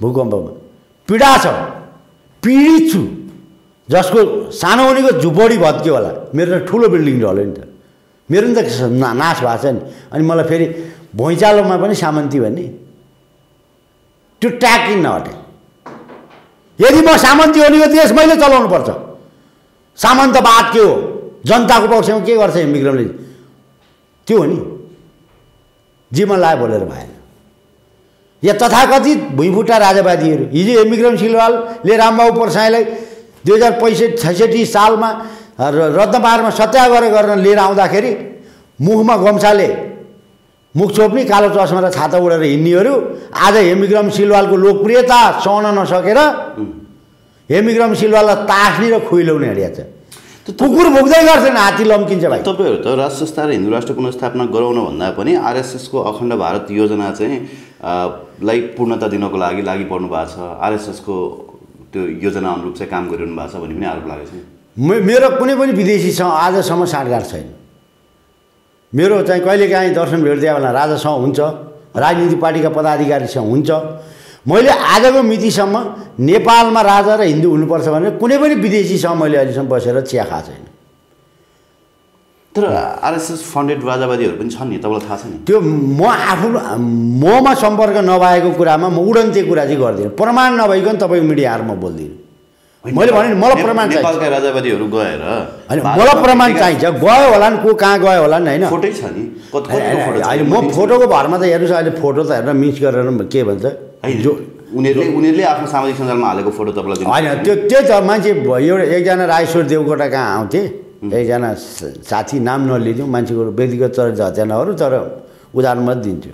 भूकम्पमा। पीडा छ, पीडित छु। जसको सानो उनीको झुपडी भत्क्यो होला, मेरो त ठुलो बिल्डिङ ढल्यो नि त। मेरो नि त नाश भएको छ नि। अनि मलाई फेरि भुइँचालोमा पनि सामन्ती भन्ने, त्यो ट्याग किन नहटे? यदि म सामन्ती हो नि, यो देश मैले चलाउनु पर्छ। सामन्तवाद के हो? जनताको पक्षमा के गर्छ हेमविक्रमले? त्यो हो नि। जीवन लाग्यो बोलेर भएन। या तथाकथित भुइँफुट्टा राजावादीहरू। हिजो हेमविक्रम सिलवालले रामबाबु परसाईलाई 2065-66 सालमा रत्नपाहाडमा सत्याग्रह गर्न लिएर आउँदाखेरि मुखमा गम्छाले मुख छोप्ने कालो चस्मा र छाता उडेर हिँड्नेहरू आज हेमिग्राम सिलवालको लोकप्रियता सहन नसकेर हेमिग्राम सिलवाललाई तास्ने र खुइलाउने हिँडेको छ। कुकुर भुक्दै गर्छन्, हात्ती लम्किन्छ भाइ। तपाईँहरू त राष्ट्र संस्था र हिन्दू राष्ट्र पुनर्स्थापना गराउन भन्दा पनि आरएसएसको अखण्ड भारत योजना चाहिँ लाई पूर्णता दिनको लागि पर्नु भएको छ, आरएसएसको त्यो योजना अनुरूप चाहिँ काम गरिरहनु भएको छ भन्ने पनि आरोप लागेको छ। मेरो कुनै पनि विदेशीसँग आजसम्म साँठगाँठ छैन। मेरो चाहिँ कहिलेकाहीँ दर्शन भेट्दिया बेला राजासँग हुन्छ, राजनीतिक पार्टीका पदाधिकारीसँग हुन्छ। मैले आजको मितिसम्म नेपालमा राजा र हिन्दू हुनुपर्छ भनेर कुनै पनि विदेशीसँग मैले अहिलेसम्म बसेर चिया खाएको छैन। तर आरएसएस फन्डेड राजावादीहरू पनि छन् नि, तपाईँलाई थाहा छ नि। त्यो ममा सम्पर्क नभएको कुरामा म उडन्ते कुरा चाहिँ गर्दिनँ। प्रमाण नभइकन तपाईँको मिडियाहरूमा बोल्दिनँ। मैले भने मलाई प्रमाण चाहिन्छ। नेपालका राजावादीहरू गएर होइन, मलाई प्रमाण चाहिन्छ। गयो होला नि, को कहाँ गयो होला नि, होइन फोटै छ नि। अहिले म फोटोको भरमा त हेर्नुहोस्, अहिले फोटो त हेरेर मिस गरेर के भन्छ जो उनीहरूले आफ्नो सामाजिक सञ्जालमा हालेको फोटो तपाईँलाई होइन। त्यो त मान्छे एकजना राजेश्वर देवकोटा कहाँ आउँथे, एकजना साथी, नाम नलिदिउँ, मान्छेको व्यक्तिगत चरित्र हत्या नगरौँ, तर उदाहरण मात्रै दिन्छु।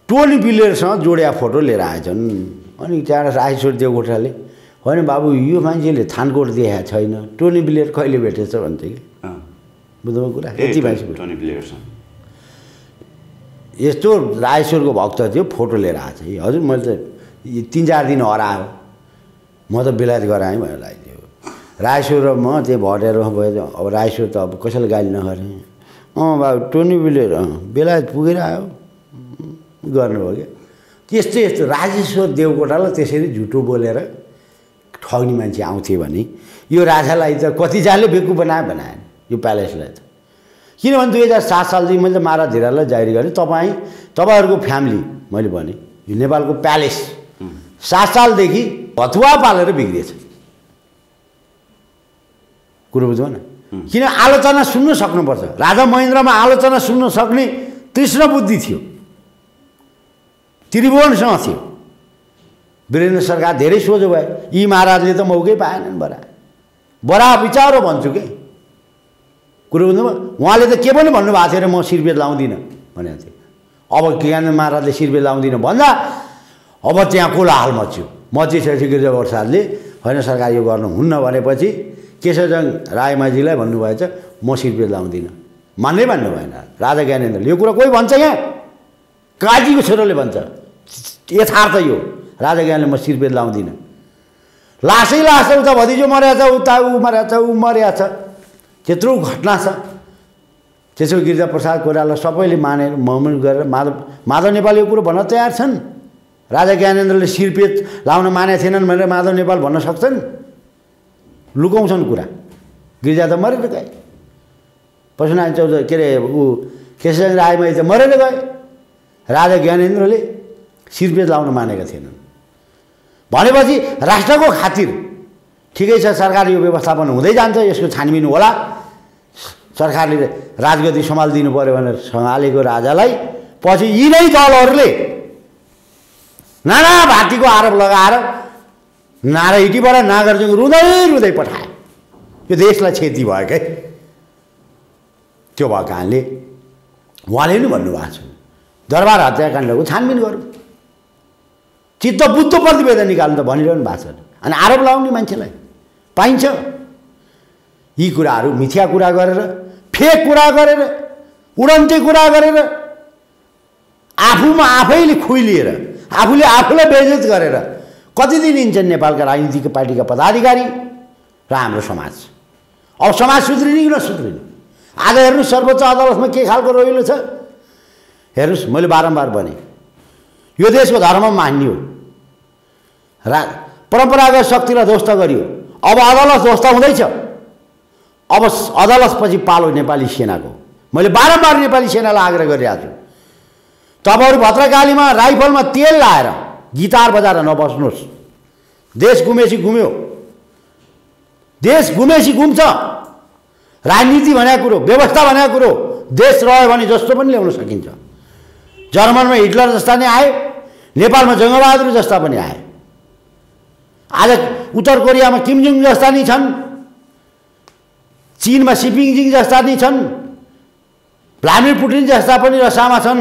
टोनी बिलेरसँग जोडिया फोटो लिएर आएछन्। अनि त्यहाँबाट राजेश्वर देवकोटाले होइन बाबु, यो मान्छेले थानकोट देखाएको छैन, टोनी बिलेर कहिले भेटेछ भन्छ कि। बुझ्नुभयो कुरा? यति मान्छे टोनी बिलेरसँग यस्तो राजेश्वरको भक्त थियो, फोटो लिएर आएको छ। हजुर मैले त 3-4 दिन हरायो, म त बेलायत गराएँ भनेर लगाइदियो। राजेश्वर र म त्यो भटेर भयो। अब राजेश्वर त अब कसैलाई गाली नगर्ने। बाबु टोनी बिलेर बेलायत पुगेर आयो गर्नुभयो क्या। त्यस्तो यस्तो राजेश्वर देवकोटालाई त्यसरी झुटो बोलेर ठग्ने मान्छे आउँथे भने यो राजालाई त कतिजनाले बेकु बनाएन यो प्यालेसलाई त। किनभने 2007 सालदेखि मैले मारा धिरालाई जारी गरेँ, तपाईँहरूको फ्यामिली, मैले भने यो नेपालको प्यालेस 7 सालदेखि भतुवा पालेर बिग्रिएछ। कुरो बुझ्नु न? किन आलोचना सुन्न सक्नुपर्छ। राजा महेन्द्रमा आलोचना सुन्न सक्ने तृष्ण बुद्धि थियो, त्रिभुवनसँग थियो। वीरेन्द्र सरकार धेरै सोझो भए, यी महाराजले त मौकै पाएनन्। बरा विचारो भन्छु के कुरो बुझ्नुभयो? उहाँले त के पनि भन्नुभएको थियो र म शिरबेद लाउँदिनँ भनेको थियो। अब ज्ञान महाराजले शिरबेद लाउँदिनँ भन्दा अब त्यहाँ कोलाहल मचिसकेपछि गिरिजाप्रसादले होइन सरकार यो गर्नुहुन्न भनेपछि केशवजङ रायमाझीलाई भन्नुभएछ म शिरबेद लाउँदिनँ। मान्नै मान्नु भएन राजा ज्ञानेन्द्रले। यो कुरा कोही भन्छ यहाँ, काजीको छोरोले भन्छ, यथार्थ यो। राजा ज्ञानले म शिरबेद लाउँदिनँ। लासै उता भतिजो मर्या छ, उता ऊ मर्या छ, त्यत्रो घटना छ। त्यसो गिरिजाप्रसाद कोइराला सबैले मानेर महमुद गरेर माधव नेपाल यो कुरो भन्न तयार छन्। राजा ज्ञानेन्द्रले शिरबेद लाउन मानेका थिएनन् भनेर माधव नेपाल भन्न सक्छन्? लुकाउँछन् कुरा। गिरिजा त मरेर गए, पशुनारायण चौधरी के अरे ऊ केशवजङ रायमाझी त मरेर गए। राजा ज्ञानेन्द्रले शिरबेद लाउन मानेका थिएनन् भनेपछि राष्ट्रको खातिर ठिकै छ, सरकार यो व्यवस्थापन हुँदै जान्छ, यसको छानबिन होला, सरकारले राजगद्दी सम्हालिदिनु पर्यो भनेर सम्हालेको राजालाई पछि यिनै दलहरूले नाना भाँतीको आरोप लगाएर नारायणीबाट नागार्जुन रुँदै पठाए। यो देशलाई क्षति भयो क्या। त्यो भएको कारणले उहाँले पनि भन्नुभएको छ दरबार हत्याकाण्डको छानबिन गरौँ, चित्त बुद्ध प्रतिवेदन निकाल्नु त भनिरहनु भएको छ। अनि आरोप लगाउने मान्छेलाई पाइन्छ। यी कुराहरू मिथ्या कुरा गरेर, फेक कुरा गरेर, उडन्ते कुरा गरेर, आफूमा आफैले खुइलिएर, आफूले आफूलाई बेइज्जत गरेर कति दिन हिँड्छन् नेपालका राजनीतिक पार्टीका पदाधिकारी र हाम्रो समाज। अब समाज सुध्रिने कि नसुध्रिने? आज हेर्नुहोस् सर्वोच्च अदालतमा के खालको रोइलो छ हेर्नुहोस्। मैले बारम्बार भने यो देशको धर्म मान्यो, परम्परागत शक्तिलाई ध्वस्त गरियो। अब अदालत ध्वस्त हुँदैछ। अब अदालतपछि पालो नेपाली सेनाको। मैले बारम्बार नेपाली सेनालाई आग्रह गरिरहेको छु, तपाईँहरू भद्रकालीमा राइफलमा तेल लाएर गिटार बजाएर नबस्नुहोस्। देश गुमेसी घुम्यो, देश गुमेसी घुम्छ। राजनीति भनेको कुरो, व्यवस्था भनेको कुरो देश रह्यो भने जस्तो पनि ल्याउन सकिन्छ। जर्मनमा हिटलर जस्ता नै आए, नेपालमा जङ्गबहादुर जस्ता पनि आए। आज उत्तर कोरियामा किम जोङ जस्ता नि छन्, चीनमा सिपिङ जिङ जस्ता नि छन्, भ्लादिमिर पुटिन जस्ता पनि रसियामा छन्,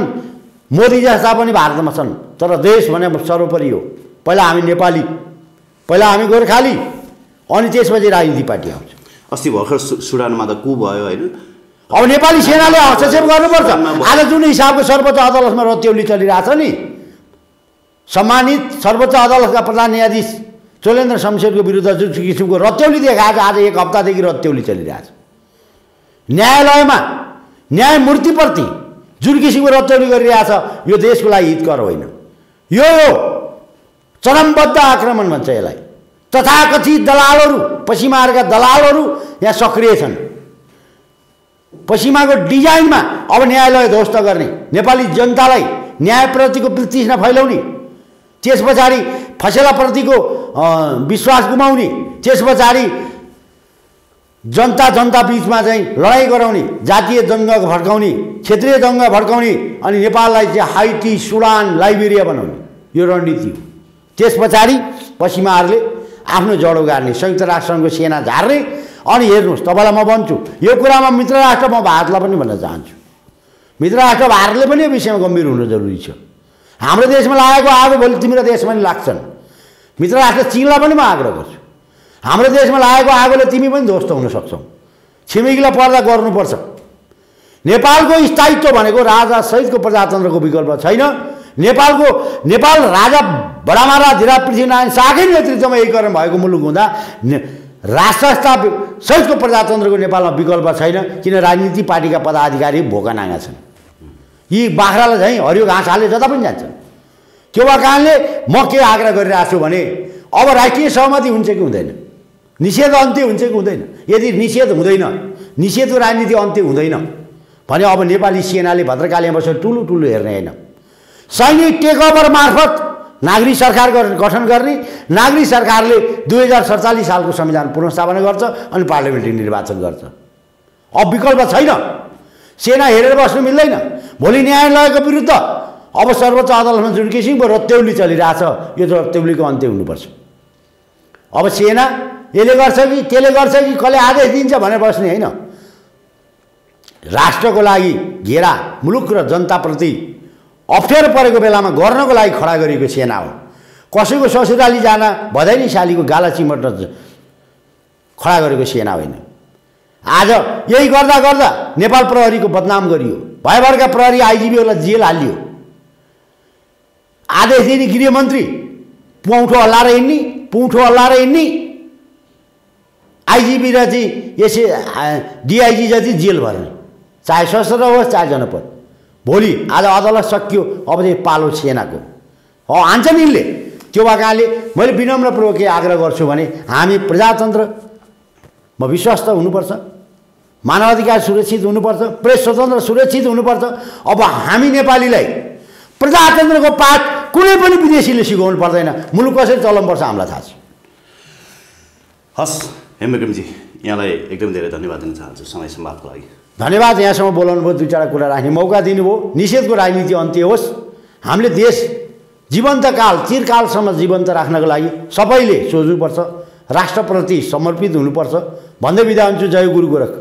मोदी जस्ता पनि भारतमा छन्, तर देश भने सर्वोपरि हो। पहिला हामी नेपाली, पहिला हामी गोर्खाली, अनि त्यसपछि राजनीति पार्टी आउँछ। अस्ति भर्खर सुडानमा त कु भयो होइन? अब नेपाली सेनाले हस्तक्षेप गर्नुपर्छ। आज जुन हिसाबको सर्वोच्च अदालतमा रत्याउली चलिरहेछ नि, सम्मानित सर्वोच्च अदालतका प्रधान न्यायाधीश चोलेन्द्र शमशेरको विरुद्ध जुन किसिमको रत्याउली देखाएको, आज एक हप्तादेखि रत्याउली चलिरहेछ। न्यायालयमा न्यायमूर्तिप्रति जुन किसिमको रत्याउली गरिरहेछ, यो देशको लागि हितकर होइन। यो चरमबद्ध आक्रमण भन्छ यसलाई। तथाकथित दलालहरू, पश्चिमाहरूका दलालहरू यहाँ सक्रिय छन्। पश्चिमाको डिजाइनमा अब न्यायालय ध्वस्त गर्ने, नेपाली जनतालाई न्यायप्रतिको वितृष्णा फैलाउने, त्यस पछाडि फैसलाप्रतिको विश्वास गुमाउने, त्यस पछाडि जनता बीचमा चाहिँ लडाइँ गराउने, जातीय दङ्गा भड्काउने, क्षेत्रीय दङ्गा भड्काउने, अनि नेपाललाई चाहिँ हाइटी, सुडान, लाइबेरिया बनाउने, यो रणनीति हो। त्यस पछाडि पश्चिमाहरूले आफ्नो जडो गाड्ने, संयुक्त राष्ट्रसङ्घको सेना झार्ने। अनि हेर्नुहोस्, तपाईँलाई म भन्छु यो कुरामा मित्र राष्ट्र, म भारतलाई पनि भन्न चाहन्छु, मित्र राष्ट्र भारतले पनि यो विषयमा गम्भीर हुनु जरुरी छ। हाम्रो देशमा लागेको आगो भोलि तिम्रो देशमा पनि लाग्छन्। मित्र राष्ट्र चीनलाई पनि म आग्रह गर्छु, हाम्रो देशमा लागेको आगोले तिमी पनि ध्वस्त हुन सक्छौ। छिमेकीलाई पर्दा गर्नुपर्छ। नेपालको स्थायित्व भनेको राजा सहितको प्रजातन्त्रको विकल्प छैन। नेपाल राजा बडामारा धीरा पृथ्वीनारायण शाहकै नेतृत्वमा एकीकरण भएको मुलुक हुँदा राष्ट्रसत्ता सहितको प्रजातन्त्रको नेपालमा विकल्प छैन, किन राजनीति पार्टीका पदाधिकारी भोका नाङ्गा छन्। यी बाख्रालाई चाहिँ हरियो घाँस हाले जता पनि जान्छन्। त्यो कारणले म के आग्रह गरिरहेको छु भने अब राष्ट्रिय सहमति हुन्छ कि हुँदैन, निषेध अन्त्य हुन्छ कि हुँदैन। यदि निषेध हुँदैन, निषेधको राजनीति अन्त्य हुँदैन भने अब नेपाली सेनाले भद्रकालीमा बसेर ठुलो हेर्ने होइन। सैनिक टेकओभर मार्फत नागरिक सरकार गठन गर्ने, नागरिक सरकारले 2047 सालको संविधान पुनर्स्थापना गर्छ अनि पार्लियामेन्ट्री निर्वाचन गर्छ। अब विकल्प छैन। सेना हेरेर बस्नु मिल्दैन। भोलि न्यायालयको विरुद्ध अब सर्वोच्च अदालतमा जुन किसिमको रत्याउली चलिरहेछ, यो रत्याउलीको अन्त्य हुनुपर्छ। अब सेना यसले गर्छ कि त्यसले गर्छ कि कसले आदेश दिन्छ भनेर बस्ने होइन। राष्ट्रको लागि घेरा, मुलुक र जनताप्रति अप्ठ्यारो परेको बेलामा गर्नको लागि खडा गरेको सेना हो। कसैको ससुराली जान भदैनी सालीको गाला चिमट्न खडा गरेको सेना होइन। आज यही गर्दा गर्दा नेपाल प्रहरीको बदनाम गरियो, भयभरका प्रहरी आइजिबीहरूलाई जेल हालियो। आदेश दिने गृहमन्त्री पुँठो हल्लाएर हिँड्ने, आइजिबी र चाहिँ यसै डिआइजी जति जेल भर्ने, चाहे सशस्त्र होस् चाहे जनपद। भोलि आज अदालत सकियो, अब चाहिँ पालो सेनाको हान्छन् यिनले। त्यो भएकाले मैले विनम्रपूर्वक के आग्रह गर्छु भने हामी प्रजातन्त्रमा विश्वस्त हुनुपर्छ, मानवाधिकार सुरक्षित हुनुपर्छ, प्रेस स्वतन्त्र सुरक्षित हुनुपर्छ। अब हामी नेपालीलाई प्रजातन्त्रको पाठ कुनै पनि विदेशीले सिकाउनु पर्दैन। मुलुक कसरी चलाउनुपर्छ हामीलाई थाहा छ। हस् हेमविक्रमजी, यहाँलाई एकदम धेरै धन्यवाद दिन चाहन्छु समय संवादको लागि। धन्यवाद। यहाँसम्म बोलाउनु भयो, दुई चारवटा कुरा राख्ने मौका दिनुभयो। निषेधको राजनीति अन्त्य होस्। हामीले देश जीवन्तकाल चिरकालसम्म जीवन्त राख्नको लागि सबैले सोच्नुपर्छ, राष्ट्रप्रति समर्पित हुनुपर्छ भन्दै बिदा हुन्छु। जय गुरु गोरख।